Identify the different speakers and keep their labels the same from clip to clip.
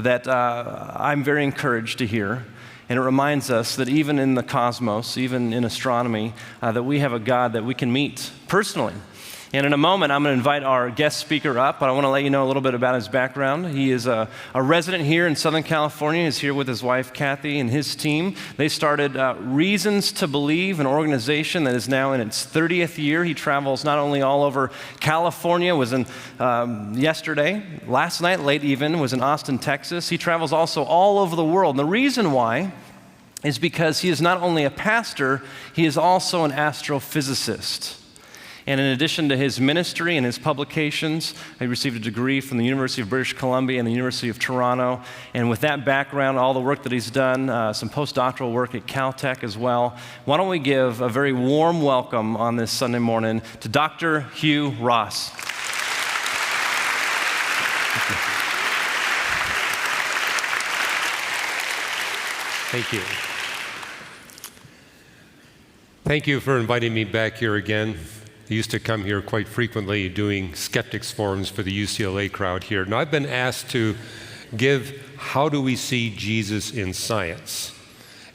Speaker 1: that I'm very encouraged to hear. And it reminds us that even in the cosmos, even in astronomy, that we have a God that we can meet personally. And in a moment, I'm going to invite our guest speaker up, but I want to let you know a little bit about his background. He is a resident here in Southern California. He's here with his wife, Kathy, and his team. They started Reasons to Believe, an organization that is now in its 30th year. He travels not only all over California, was in last night, late even, was in Austin, Texas. He travels also all over the world. And the reason why is because he is not only a pastor, he is also an astrophysicist. And in addition to his ministry and his publications, he received a degree from the University of British Columbia and the University of Toronto. And with that background, all the work that he's done, some postdoctoral work at Caltech as well, why don't we give a very warm welcome on this Sunday morning to Dr. Hugh Ross.
Speaker 2: Thank you. Thank you for inviting me back here again. I used to come here quite frequently doing skeptics forums for the UCLA crowd here. Now I've been asked to give how do we see Jesus in science?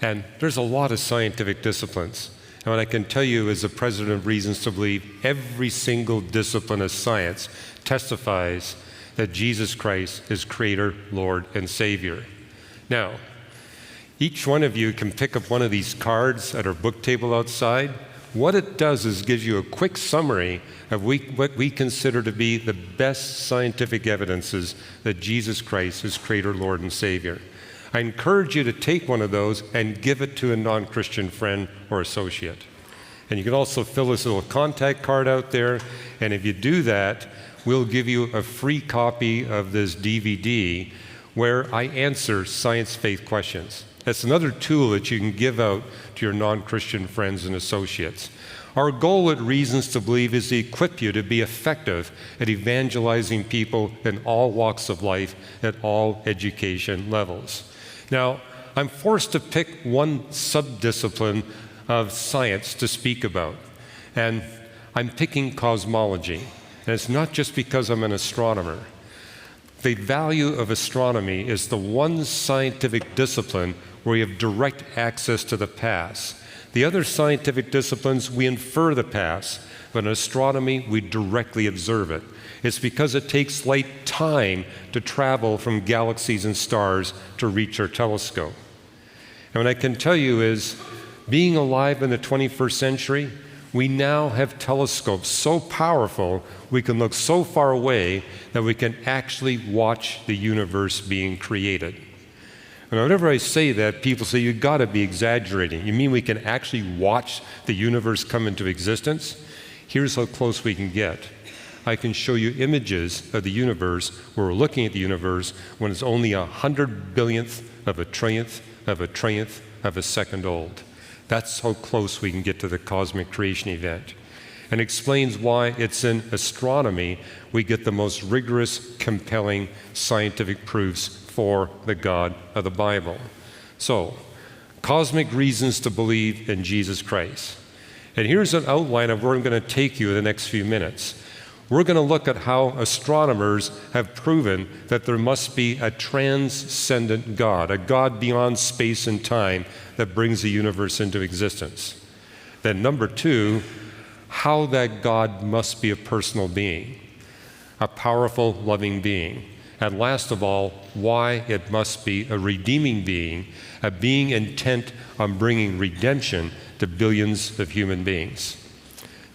Speaker 2: And there's a lot of scientific disciplines. And what I can tell you as the president of Reasons to Believe, every single discipline of science testifies that Jesus Christ is Creator, Lord, and Savior. Now, each one of you can pick up one of these cards at our book table outside. What it does is gives you a quick summary of what we consider to be the best scientific evidences that Jesus Christ is Creator, Lord, and Savior. I encourage you to take one of those and give it to a non-Christian friend or associate. And you can also fill this little contact card out there, and if you do that, we'll give you a free copy of this DVD where I answer science faith questions. That's another tool that you can give out to your non-Christian friends and associates. Our goal at Reasons to Believe is to equip you to be effective at evangelizing people in all walks of life at all education levels. Now, I'm forced to pick one subdiscipline of science to speak about, and I'm picking cosmology. And it's not just because I'm an astronomer. The value of astronomy is the one scientific discipline where we have direct access to the past. The other scientific disciplines, we infer the past, but in astronomy, we directly observe it. It's because it takes light time to travel from galaxies and stars to reach our telescope. And what I can tell you is, being alive in the 21st century, we now have telescopes so powerful, we can look so far away that we can actually watch the universe being created. And whenever I say that, people say, you've got to be exaggerating. You mean we can actually watch the universe come into existence? Here's how close we can get. I can show you images of the universe where we're looking at the universe when it's only 100 billionth of a trillionth of a trillionth of a second old. That's how close we can get to the cosmic creation event. And explains why it's in astronomy we get the most rigorous, compelling scientific proofs for the God of the Bible. So, cosmic reasons to believe in Jesus Christ. And here's an outline of where I'm going to take you in the next few minutes. We're going to look at how astronomers have proven that there must be a transcendent God, a God beyond space and time that brings the universe into existence. Then number two, how that God must be a personal being, a powerful, loving being. And last of all, why it must be a redeeming being, a being intent on bringing redemption to billions of human beings.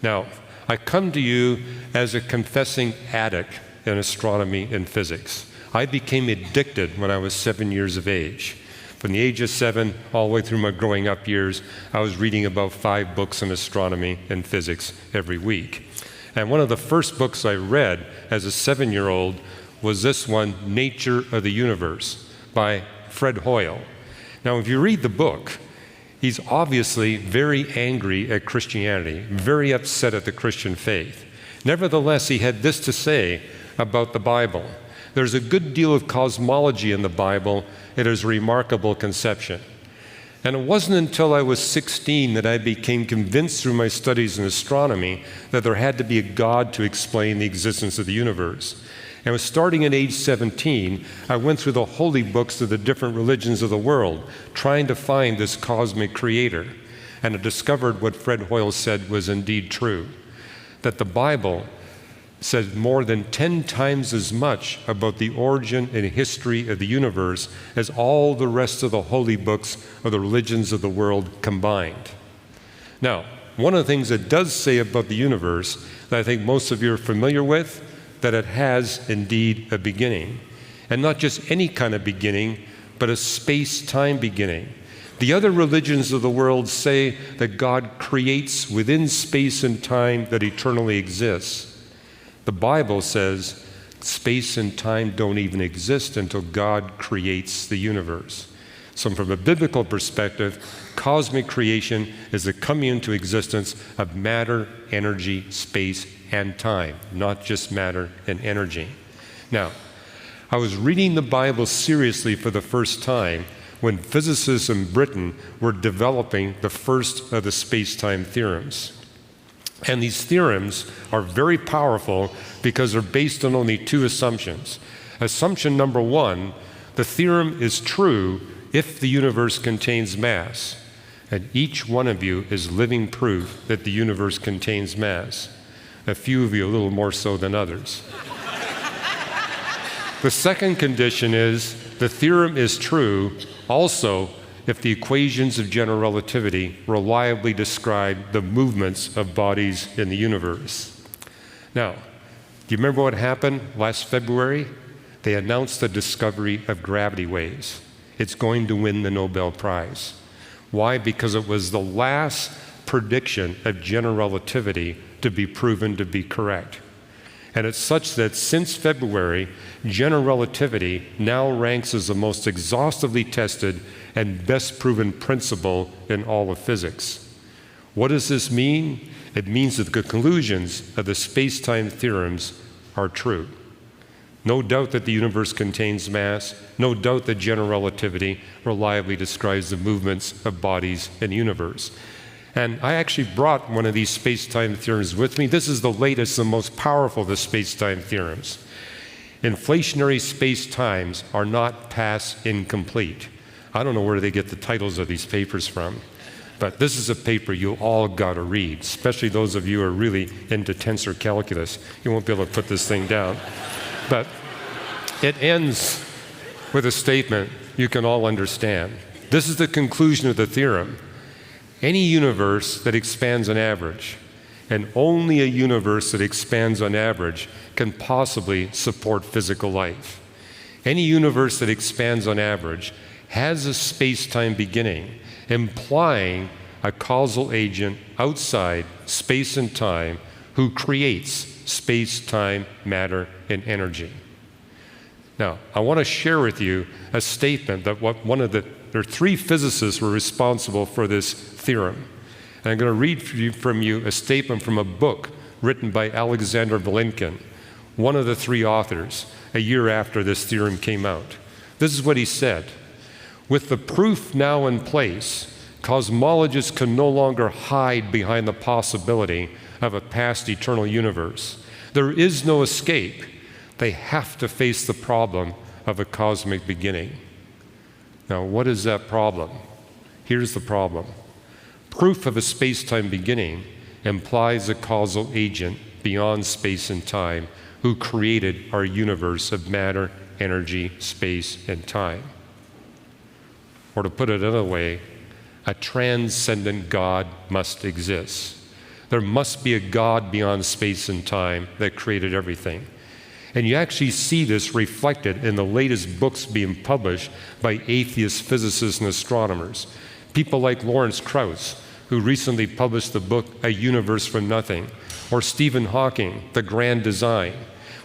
Speaker 2: Now, I come to you as a confessing addict in astronomy and physics. I became addicted when I was 7 years of age. From the age of 7 all the way through my growing up years, I was reading about 5 books in astronomy and physics every week. And one of the first books I read as a 7-year-old was this one, Nature of the Universe, by Fred Hoyle. Now, if you read the book, he's obviously very angry at Christianity, very upset at the Christian faith. Nevertheless, he had this to say about the Bible. There's a good deal of cosmology in the Bible. It is a remarkable conception. And it wasn't until I was 16 that I became convinced through my studies in astronomy that there had to be a God to explain the existence of the universe. And starting at age 17, I went through the holy books of the different religions of the world, trying to find this cosmic creator. And I discovered what Fred Hoyle said was indeed true, that the Bible says more than 10 times as much about the origin and history of the universe as all the rest of the holy books of the religions of the world combined. Now, one of the things it does say about the universe that I think most of you are familiar with, that it has indeed a beginning. And not just any kind of beginning, but a space-time beginning. The other religions of the world say that God creates within space and time that eternally exists. The Bible says space and time don't even exist until God creates the universe. So from a biblical perspective, cosmic creation is the coming into existence of matter, energy, space, and time, not just matter and energy. Now, I was reading the Bible seriously for the first time when physicists in Britain were developing the first of the space-time theorems. And these theorems are very powerful because they're based on only two assumptions. Assumption number one, the theorem is true if the universe contains mass. And each one of you is living proof that the universe contains mass. A few of you a little more so than others. The second condition is the theorem is true also if the equations of general relativity reliably describe the movements of bodies in the universe. Now, do you remember what happened last February? They announced the discovery of gravity waves. It's going to win the Nobel Prize. Why? Because it was the last prediction of general relativity to be proven to be correct. And it's such that since February, general relativity now ranks as the most exhaustively tested and best proven principle in all of physics. What does this mean? It means that the conclusions of the space-time theorems are true. No doubt that the universe contains mass, no doubt that general relativity reliably describes the movements of bodies in the universe. And I actually brought one of these space-time theorems with me. This is the latest and most powerful of the space-time theorems. Inflationary space-times are not past incomplete. I don't know where they get the titles of these papers from, but this is a paper you all got to read, especially those of you who are really into tensor calculus. You won't be able to put this thing down. But it ends with a statement you can all understand. This is the conclusion of the theorem. Any universe that expands on average, and only a universe that expands on average, can possibly support physical life. Any universe that expands on average has a space-time beginning, implying a causal agent outside space and time who creates space, time, matter, and energy. Now, I want to share with you a statement that there are three physicists who were responsible for this theorem. And I'm going to read from you a statement from a book written by Alexander Vilenkin, one of the three authors, a year after this theorem came out. This is what he said. With the proof now in place, cosmologists can no longer hide behind the possibility of a past eternal universe. There is no escape. They have to face the problem of a cosmic beginning. Now, what is that problem? Here's the problem. Proof of a space-time beginning implies a causal agent beyond space and time who created our universe of matter, energy, space, and time. Or to put it another way, a transcendent God must exist. There must be a God beyond space and time that created everything. And you actually see this reflected in the latest books being published by atheist physicists and astronomers. People like Lawrence Krauss, who recently published the book A Universe from Nothing, or Stephen Hawking, The Grand Design.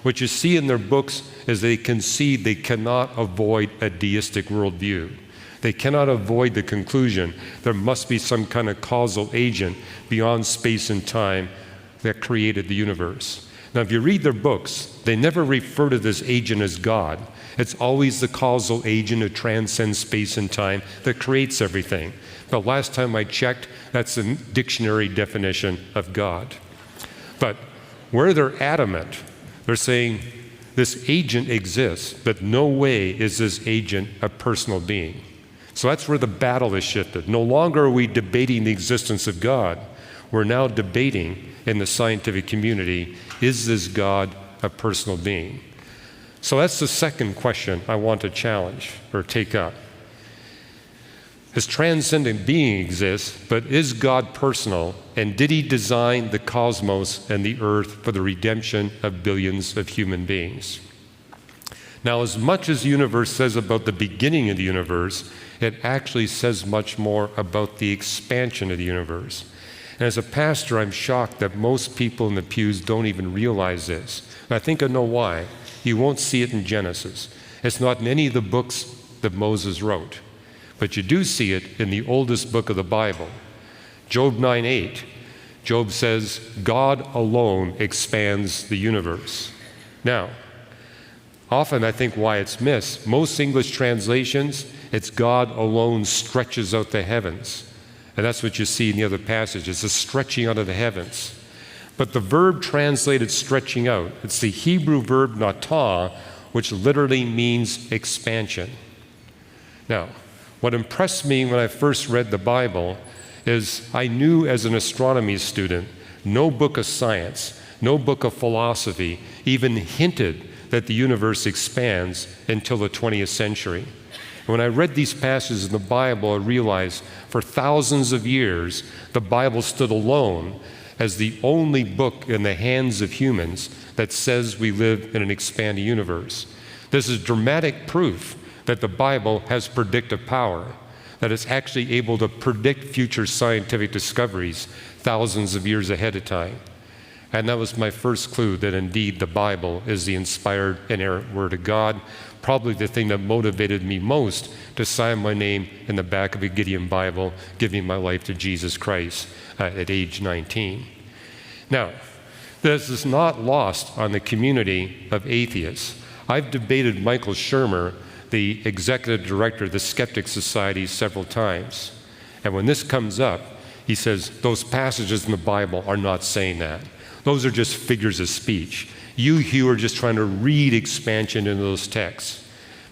Speaker 2: What you see in their books is they concede they cannot avoid a deistic worldview. They cannot avoid the conclusion there must be some kind of causal agent beyond space and time that created the universe. Now, if you read their books, they never refer to this agent as God. It's always the causal agent who transcends space and time that creates everything. But last time I checked, that's the dictionary definition of God. But where they're adamant, they're saying this agent exists, but no way is this agent a personal being. So that's where the battle is shifted. No longer are we debating the existence of God. We're now debating in the scientific community, is this God a personal being? So that's the second question I want to challenge or take up. This transcendent being exists, but is God personal? And did he design the cosmos and the earth for the redemption of billions of human beings? Now, as much as the universe says about the beginning of the universe, it actually says much more about the expansion of the universe. And as a pastor, I'm shocked that most people in the pews don't even realize this. And I think I know why. You won't see it in Genesis. It's not in any of the books that Moses wrote. But you do see it in the oldest book of the Bible. Job 9:8. Job says, God alone expands the universe. Now, often I think why it's missed, most English translations, it's God alone stretches out the heavens. And that's what you see in the other passage. It's a stretching out of the heavens. But the verb translated stretching out, it's the Hebrew verb natah, which literally means expansion. Now, what impressed me when I first read the Bible is I knew as an astronomy student, no book of science, no book of philosophy even hinted that the universe expands until the 20th century. When I read these passages in the Bible, I realized for thousands of years, the Bible stood alone as the only book in the hands of humans that says we live in an expanding universe. This is dramatic proof that the Bible has predictive power, that it's actually able to predict future scientific discoveries thousands of years ahead of time. And that was my first clue that indeed the Bible is the inspired, inerrant Word of God, probably the thing that motivated me most to sign my name in the back of a Gideon Bible, giving my life to Jesus Christ at age 19. Now, this is not lost on the community of atheists. I've debated Michael Shermer, the executive director of the Skeptic Society, several times. And when this comes up, he says, those passages in the Bible are not saying that. Those are just figures of speech. You are just trying to read expansion into those texts.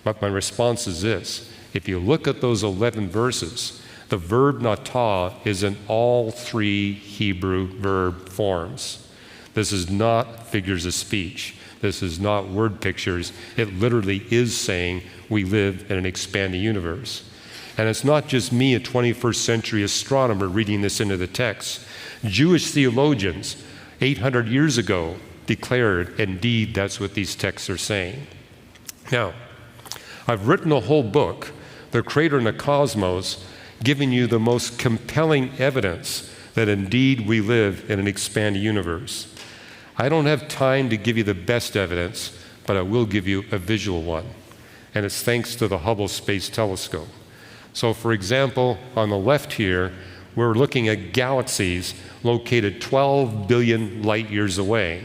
Speaker 2: But my response is this. If you look at those 11 verses, the verb natah is in all three Hebrew verb forms. This is not figures of speech. This is not word pictures. It literally is saying we live in an expanding universe. And it's not just me, a 21st century astronomer, reading this into the text. Jewish theologians 800 years ago declared, indeed, that's what these texts are saying. Now, I've written a whole book, The Creator and the Cosmos, giving you the most compelling evidence that indeed we live in an expanding universe. I don't have time to give you the best evidence, but I will give you a visual one. And it's thanks to the Hubble Space Telescope. So for example, on the left here, we're looking at galaxies located 12 billion light years away,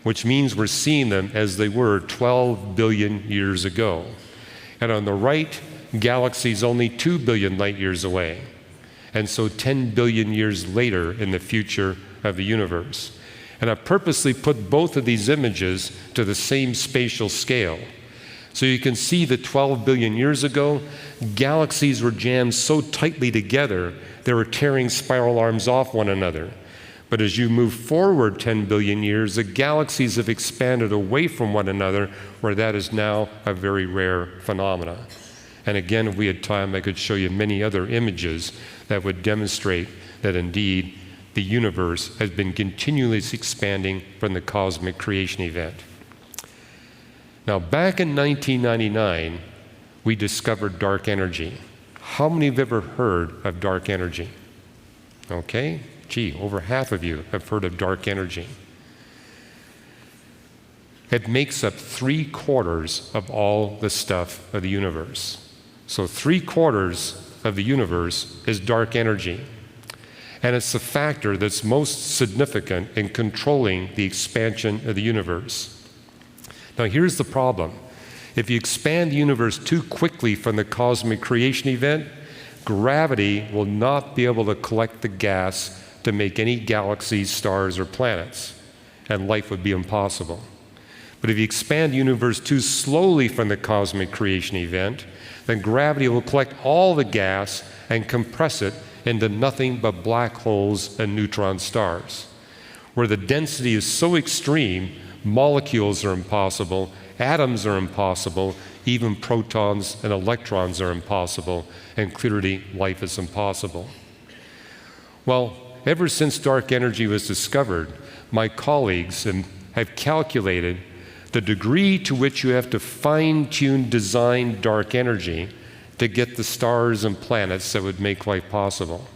Speaker 2: which means we're seeing them as they were 12 billion years ago. And on the right, galaxies only 2 billion light years away. And so 10 billion years later in the future of the universe. And I purposely put both of these images to the same spatial scale. So you can see that 12 billion years ago, galaxies were jammed so tightly together, they were tearing spiral arms off one another. But as you move forward 10 billion years, the galaxies have expanded away from one another, where that is now a very rare phenomenon. And again, if we had time, I could show you many other images that would demonstrate that indeed the universe has been continually expanding from the cosmic creation event. Now, back in 1999, we discovered dark energy. How many have ever heard of dark energy? Okay, gee, over half of you have heard of dark energy. It makes up 3/4 of all the stuff of the universe. So 3/4 of the universe is dark energy. And it's the factor that's most significant in controlling the expansion of the universe. Now here's the problem. If you expand the universe too quickly from the cosmic creation event, gravity will not be able to collect the gas to make any galaxies, stars, or planets, and life would be impossible. But if you expand the universe too slowly from the cosmic creation event, then gravity will collect all the gas and compress it into nothing but black holes and neutron stars, where the density is so extreme, molecules are impossible, atoms are impossible, even protons and electrons are impossible, and clearly life is impossible. Well, ever since dark energy was discovered, my colleagues have calculated the degree to which you have to fine-tune design dark energy to get the stars and planets that would make life possible.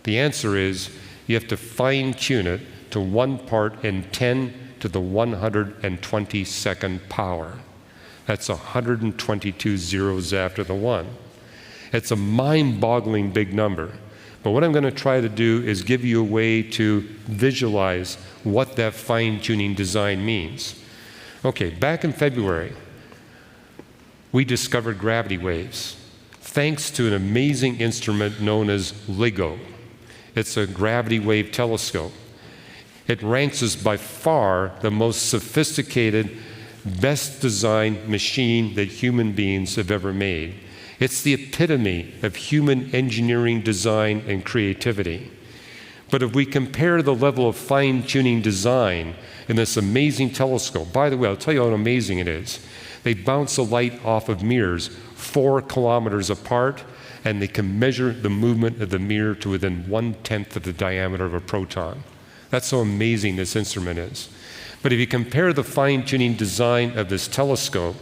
Speaker 2: The answer is you have to fine-tune it to 1 part in 10 to the 122nd power. That's 122 zeros after the 1. It's a mind-boggling big number. But what I'm going to try to do is give you a way to visualize what that fine-tuning design means. Okay, back in February, we discovered gravity waves, thanks to an amazing instrument known as LIGO. It's a gravity wave telescope. It ranks as by far the most sophisticated, best designed machine that human beings have ever made. It's the epitome of human engineering, design, and creativity. But if we compare the level of fine-tuning design in this amazing telescope, by the way, I'll tell you how amazing it is. They bounce the light off of mirrors 4 kilometers apart, and they can measure the movement of the mirror to within 1/10 of the diameter of a proton. That's how amazing this instrument is. But if you compare the fine-tuning design of this telescope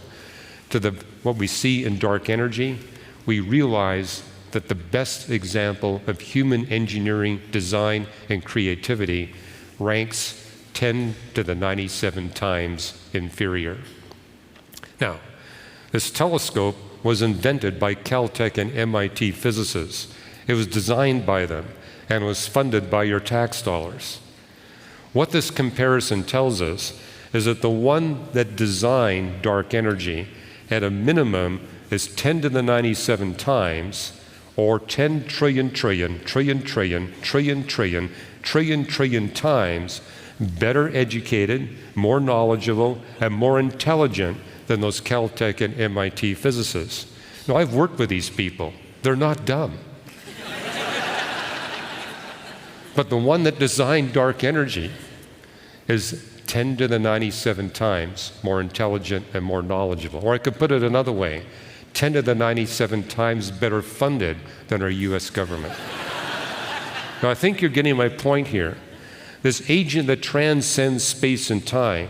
Speaker 2: to what we see in dark energy, we realize that the best example of human engineering, design, and creativity ranks 10 to the 97 times inferior. Now, this telescope was invented by Caltech and MIT physicists. It was designed by them and was funded by your tax dollars. What this comparison tells us is that the one that designed dark energy at a minimum is 10 to the 97 times, or 10 trillion times better educated, more knowledgeable, and more intelligent than those Caltech and MIT physicists. Now, I've worked with these people. They're not dumb. But the one that designed dark energy is 10 to the 97 times more intelligent and more knowledgeable. Or I could put it another way, 10 to the 97 times better funded than our US government. Now, I think you're getting my point here. This agent that transcends space and time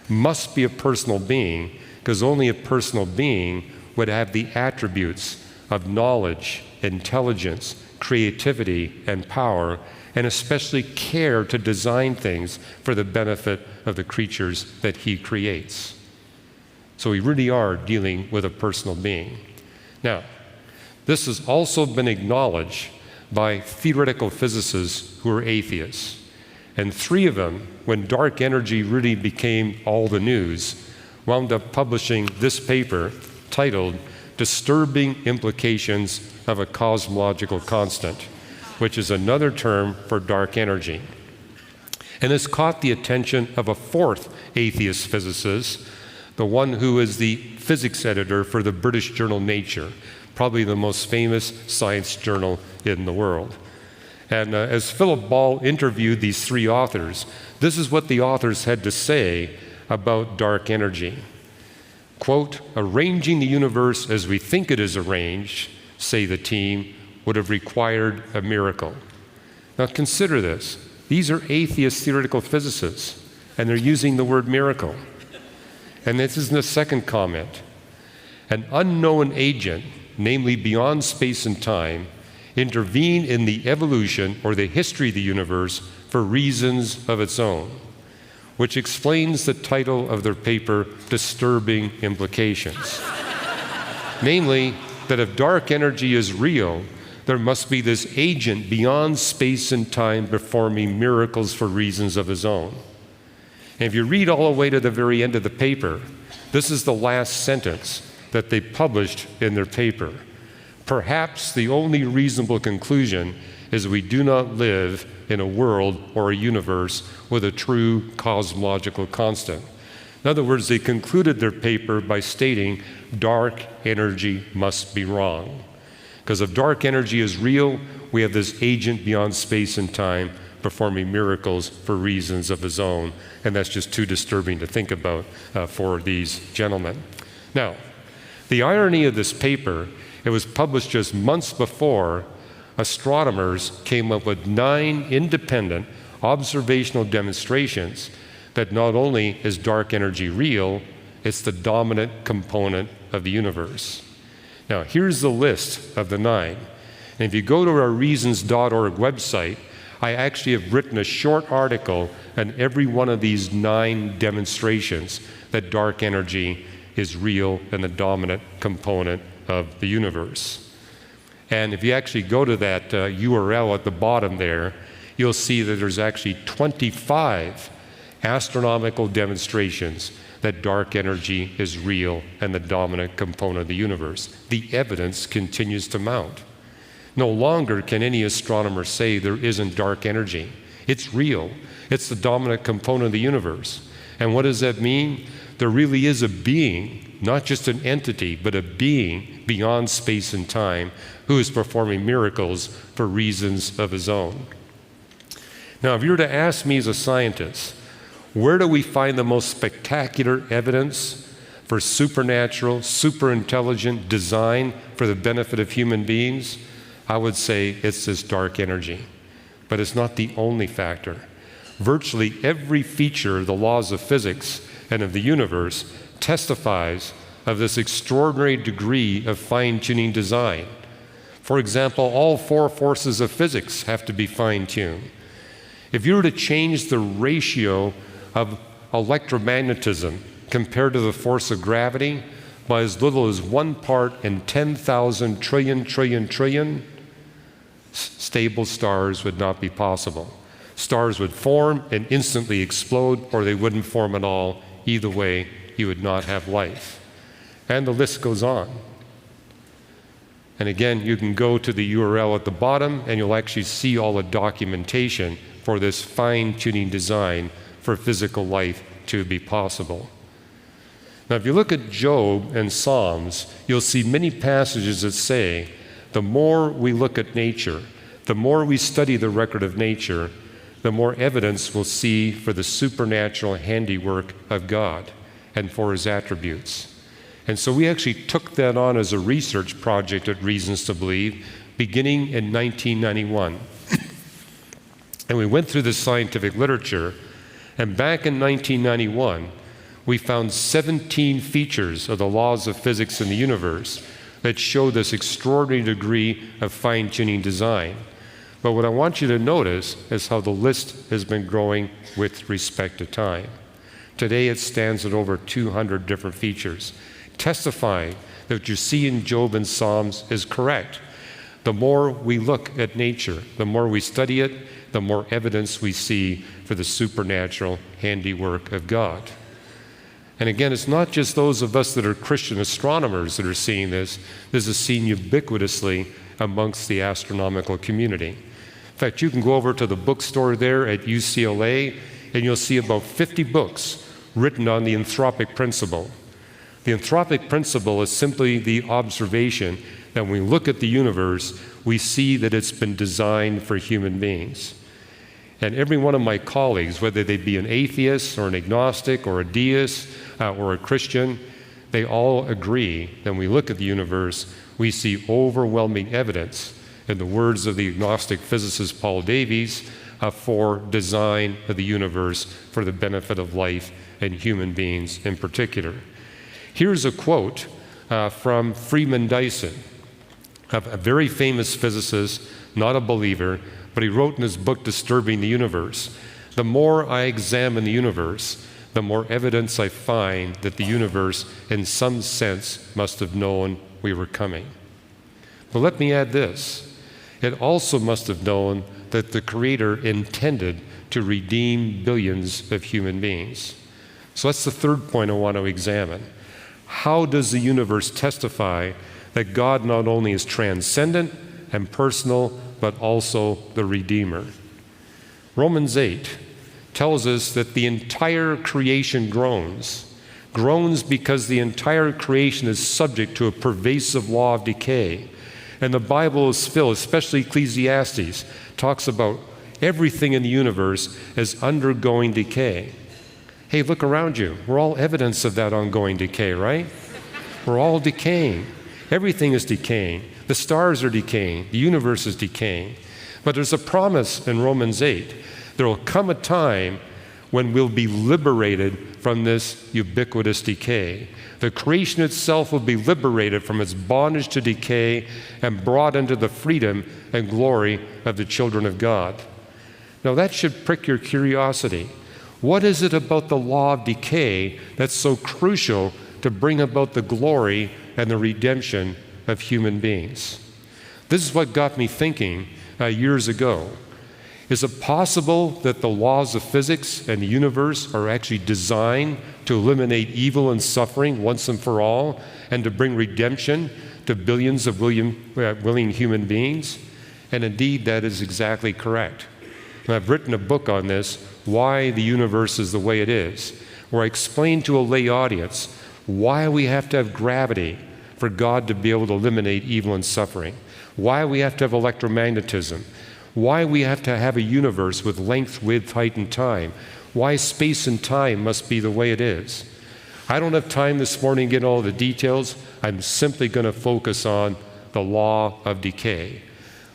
Speaker 2: must be a personal being, because only a personal being would have the attributes of knowledge, intelligence, creativity, and power, and especially care to design things for the benefit of the creatures that he creates. So we really are dealing with a personal being. Now, this has also been acknowledged by theoretical physicists who are atheists. And 3 of them, when dark energy really became all the news, wound up publishing this paper titled Disturbing Implications of a Cosmological Constant, which is another term for dark energy. And it's caught the attention of a 4th atheist physicist, the one who is the physics editor for the British journal Nature, probably the most famous science journal in the world. And as Philip Ball interviewed these 3 authors, this is what the authors had to say about dark energy. Quote, "Arranging the universe as we think it is arranged, say the team, would have required a miracle." Now consider this. These are atheist theoretical physicists, and they're using the word miracle. And this is the second comment. An unknown agent, namely beyond space and time, intervened in the evolution or the history of the universe for reasons of its own, which explains the title of their paper, Disturbing Implications. Namely, that if dark energy is real, there must be this agent beyond space and time performing miracles for reasons of his own. And if you read all the way to the very end of the paper, this is the last sentence that they published in their paper. Perhaps the only reasonable conclusion is we do not live in a world or a universe with a true cosmological constant. In other words, they concluded their paper by stating dark energy must be wrong. Because if dark energy is real, we have this agent beyond space and time performing miracles for reasons of his own. And that's just too disturbing to think about for these gentlemen. Now, the irony of this paper, it was published just months before astronomers came up with 9 independent observational demonstrations that not only is dark energy real, it's the dominant component of the universe. Now, here's the list of the 9. And if you go to our reasons.org website, I actually have written a short article on every one of these 9 demonstrations that dark energy is real and the dominant component of the universe. And if you actually go to that URL at the bottom there, you'll see that there's actually 25 astronomical demonstrations that dark energy is real and the dominant component of the universe. The evidence continues to mount. No longer can any astronomer say there isn't dark energy. It's real. It's the dominant component of the universe. And what does that mean? There really is a being, not just an entity, but a being beyond space and time who is performing miracles for reasons of his own. Now, if you were to ask me as a scientist, where do we find the most spectacular evidence for supernatural, superintelligent design for the benefit of human beings? I would say it's this dark energy. But it's not the only factor. Virtually every feature of the laws of physics and of the universe testifies of this extraordinary degree of fine-tuning design. For example, all 4 forces of physics have to be fine-tuned. If you were to change the ratio of electromagnetism compared to the force of gravity by as little as 1 part in 10,000 trillion, stable stars would not be possible. Stars would form and instantly explode, or they wouldn't form at all. Either way, you would not have life. And the list goes on. And again, you can go to the URL at the bottom and you'll actually see all the documentation for this fine-tuning design for physical life to be possible. Now, if you look at Job and Psalms, you'll see many passages that say, the more we look at nature, the more we study the record of nature, the more evidence we'll see for the supernatural handiwork of God and for his attributes. And so we actually took that on as a research project at Reasons to Believe, beginning in 1991. And we went through the scientific literature, and back in 1991, we found 17 features of the laws of physics in the universe that show this extraordinary degree of fine-tuning design. But what I want you to notice is how the list has been growing with respect to time. Today it stands at over 200 different features, testifying that what you see in Job and Psalms is correct. The more we look at nature, the more we study it, the more evidence we see for the supernatural handiwork of God. And again, it's not just those of us that are Christian astronomers that are seeing this. This is seen ubiquitously amongst the astronomical community. In fact, you can go over to the bookstore there at UCLA and you'll see about 50 books written on the anthropic principle. The anthropic principle is simply the observation that when we look at the universe, we see that it's been designed for human beings. And every one of my colleagues, whether they be an atheist or an agnostic or a deist or a Christian, they all agree that when we look at the universe, we see overwhelming evidence, in the words of the agnostic physicist Paul Davies, for design of the universe for the benefit of life and human beings in particular. Here's a quote from Freeman Dyson, a very famous physicist, not a believer, but he wrote in his book, Disturbing the Universe, "The more I examine the universe, the more evidence I find that the universe, in some sense, must have known we were coming." But let me add this. It also must have known that the Creator intended to redeem billions of human beings. So that's the third point I want to examine. How does the universe testify that God not only is transcendent and personal, but also the Redeemer? Romans 8 tells us that the entire creation groans groans because the entire creation is subject to a pervasive law of decay. And the Bible is filled, especially Ecclesiastes, talks about everything in the universe as undergoing decay. Hey, look around you. We're all evidence of that ongoing decay, right? We're all decaying. Everything is decaying. The stars are decaying. The universe is decaying. But there's a promise in Romans 8. There will come a time when we'll be liberated from this ubiquitous decay. The creation itself will be liberated from its bondage to decay and brought into the freedom and glory of the children of God. Now that should prick your curiosity. What is it about the law of decay that's so crucial to bring about the glory and the redemption of human beings? This is what got me thinking years ago. Is it possible that the laws of physics and the universe are actually designed to eliminate evil and suffering once and for all, and to bring redemption to billions of willing human beings? And indeed, that is exactly correct. And I've written a book on this, Why the Universe is the Way It Is, where I explain to a lay audience why we have to have gravity for God to be able to eliminate evil and suffering, why we have to have electromagnetism, why we have to have a universe with length, width, height, and time, why space and time must be the way it is. I don't have time this morning to get all the details. I'm simply going to focus on the law of decay,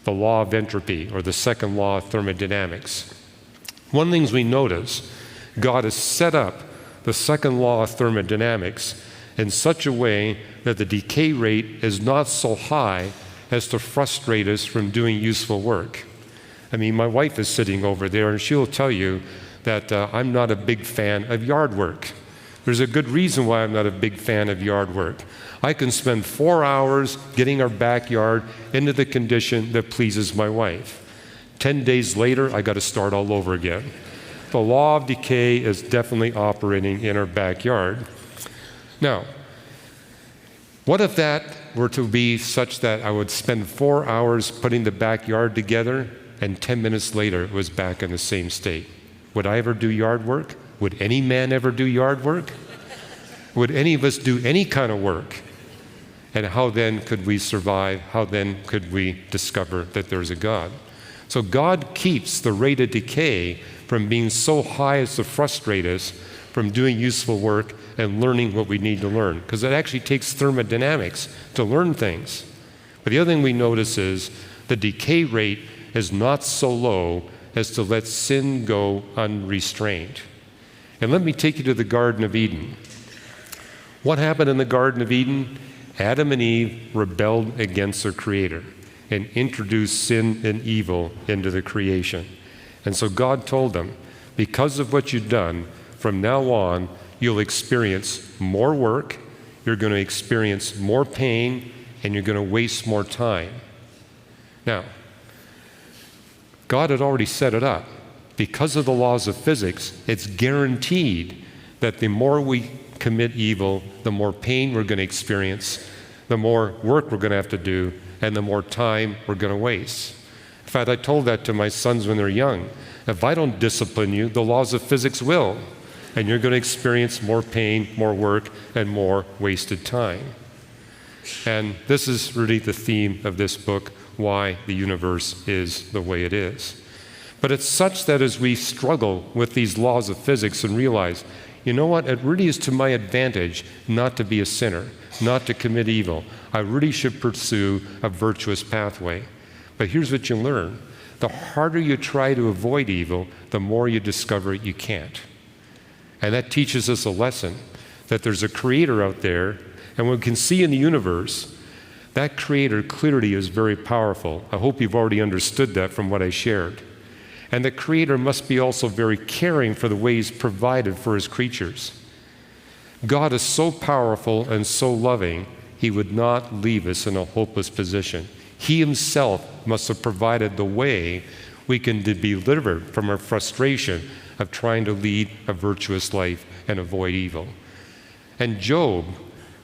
Speaker 2: the law of entropy, or the second law of thermodynamics. One of the things we notice, God has set up the second law of thermodynamics in such a way that the decay rate is not so high as to frustrate us from doing useful work. I mean, my wife is sitting over there, and she'll tell you that I'm not a big fan of yard work. There's a good reason why I'm not a big fan of yard work. I can spend 4 hours getting our backyard into the condition that pleases my wife. 10 days later, I got to start all over again. The law of decay is definitely operating in our backyard. Now, what if that were to be such that I would spend 4 hours putting the backyard together, and 10 minutes later it was back in the same state? Would I ever do yard work? Would any man ever do yard work? Would any of us do any kind of work? And how then could we survive? How then could we discover that there's a God? So God keeps the rate of decay from being so high as to frustrate us from doing useful work and learning what we need to learn, because it actually takes thermodynamics to learn things. But the other thing we notice is the decay rate is not so low as to let sin go unrestrained. And let me take you to the Garden of Eden. What happened in the Garden of Eden? Adam and Eve rebelled against their Creator and introduced sin and evil into the creation. And so God told them, because of what you've done, from now on, you'll experience more work, you're going to experience more pain, and you're going to waste more time. Now, God had already set it up. Because of the laws of physics, it's guaranteed that the more we commit evil, the more pain we're going to experience, the more work we're going to have to do, and the more time we're going to waste. In fact, I told that to my sons when they're young. If I don't discipline you, the laws of physics will, and you're going to experience more pain, more work, and more wasted time. And this is really the theme of this book, Why the Universe is the Way It Is. But it's such that as we struggle with these laws of physics and realize, you know what, it really is to my advantage not to be a sinner, not to commit evil. I really should pursue a virtuous pathway. But here's what you learn. The harder you try to avoid evil, the more you discover you can't. And that teaches us a lesson, that there's a Creator out there, and we can see in the universe, that Creator clearly is very powerful. I hope you've already understood that from what I shared. And the Creator must be also very caring for the way He's provided for His creatures. God is so powerful and so loving, He would not leave us in a hopeless position. He Himself must have provided the way we can be delivered from our frustration of trying to lead a virtuous life and avoid evil. And Job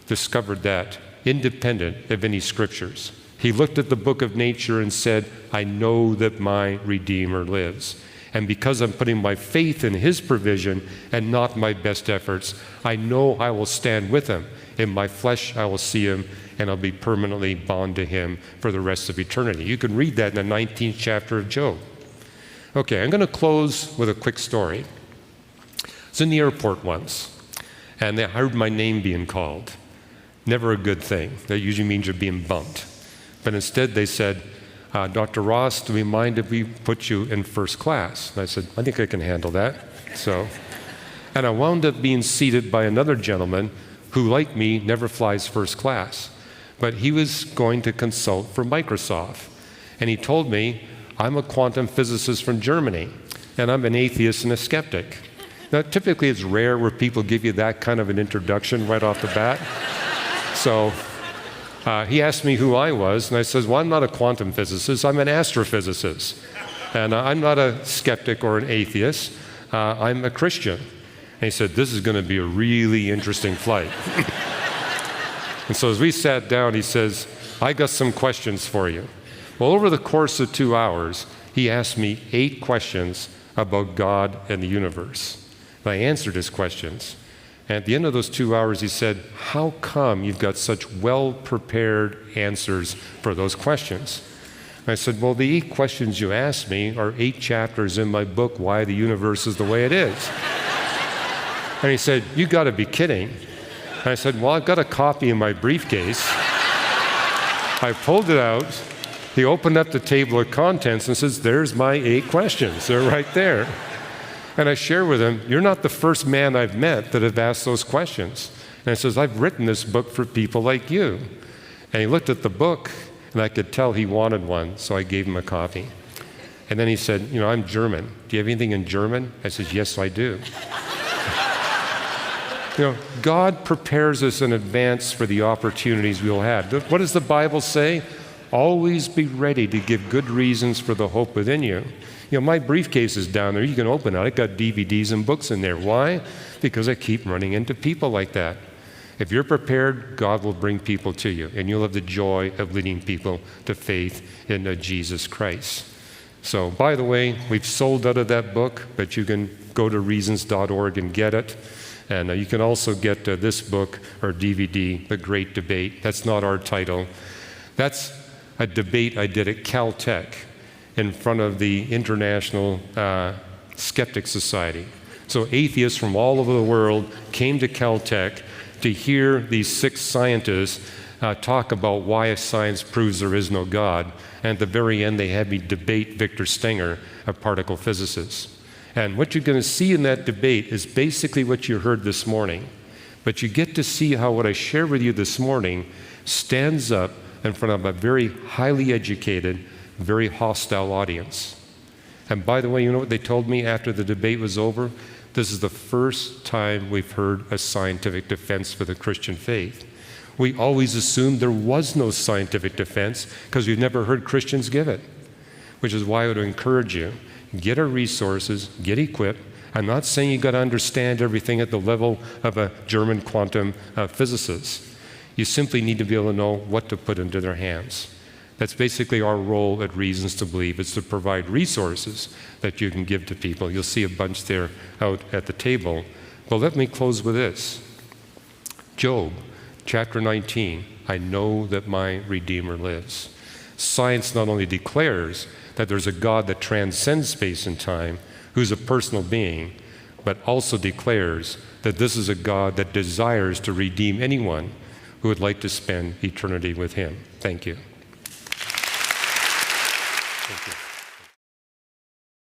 Speaker 2: discovered that independent of any scriptures. He looked at the book of nature and said, I know that my Redeemer lives. And because I'm putting my faith in his provision and not my best efforts, I know I will stand with him. In my flesh, I will see him, and I'll be permanently bound to him for the rest of eternity. You can read that in the 19th chapter of Job. Okay, I'm going to close with a quick story. I was in the airport once, and I heard my name being called. Never a good thing. That usually means you're being bumped. But instead they said, Dr. Ross, do we mind if we put you in first class? And I said, I think I can handle that. And I wound up being seated by another gentleman who, like me, never flies first class. But he was going to consult for Microsoft. And he told me, I'm a quantum physicist from Germany, and I'm an atheist and a skeptic. Now, typically it's rare where people give you that kind of an introduction right off the bat. So he asked me who I was, and I said, well, I'm not a quantum physicist, I'm an astrophysicist. And I'm not a skeptic or an atheist, I'm a Christian. And he said, this is going to be a really interesting flight. And so as we sat down, he says, I got some questions for you. Well, over the course of 2 hours, he asked me 8 questions about God and the universe. And I answered his questions. And at the end of those 2 hours, he said, how come you've got such well-prepared answers for those questions? And I said, well, the 8 questions you asked me are 8 chapters in my book, Why the Universe is the Way It Is. And he said, you got to be kidding. And I said, well, I've got a copy in my briefcase. I pulled it out. He opened up the table of contents and says, there's my 8 questions. They're right there. And I share with him, you're not the first man I've met that have asked those questions. And he says, I've written this book for people like you. And he looked at the book, and I could tell he wanted one, so I gave him a copy. And then he said, I'm German. Do you have anything in German? I said, yes, I do. God prepares us in advance for the opportunities we'll have. What does the Bible say? Always be ready to give good reasons for the hope within you. My briefcase is down there. You can open it. I've got DVDs and books in there. Why? Because I keep running into people like that. If you're prepared, God will bring people to you, and you'll have the joy of leading people to faith in Jesus Christ. So, by the way, we've sold out of that book, but you can go to reasons.org and get it. And you can also get this book or DVD, The Great Debate. That's not our title. That's a debate I did at Caltech in front of the International Skeptic Society. So atheists from all over the world came to Caltech to hear these 6 scientists talk about why science proves there is no God. And at the very end, they had me debate Victor Stenger, a particle physicist. And what you're going to see in that debate is basically what you heard this morning. But you get to see how what I share with you this morning stands up in front of a very highly educated, very hostile audience. And by the way, you know what they told me after the debate was over? This is the first time we've heard a scientific defense for the Christian faith. We always assumed there was no scientific defense because we've never heard Christians give it, which is why I would encourage you, get our resources, get equipped. I'm not saying you've got to understand everything at the level of a German quantum physicist. You simply need to be able to know what to put into their hands. That's basically our role at Reasons to Believe. It's to provide resources that you can give to people. You'll see a bunch there out at the table. But let me close with this. Job, chapter 19, I know that my Redeemer lives. Science not only declares that there's a God that transcends space and time, who's a personal being, but also declares that this is a God that desires to redeem anyone who would like to spend eternity with him. Thank you. Thank you.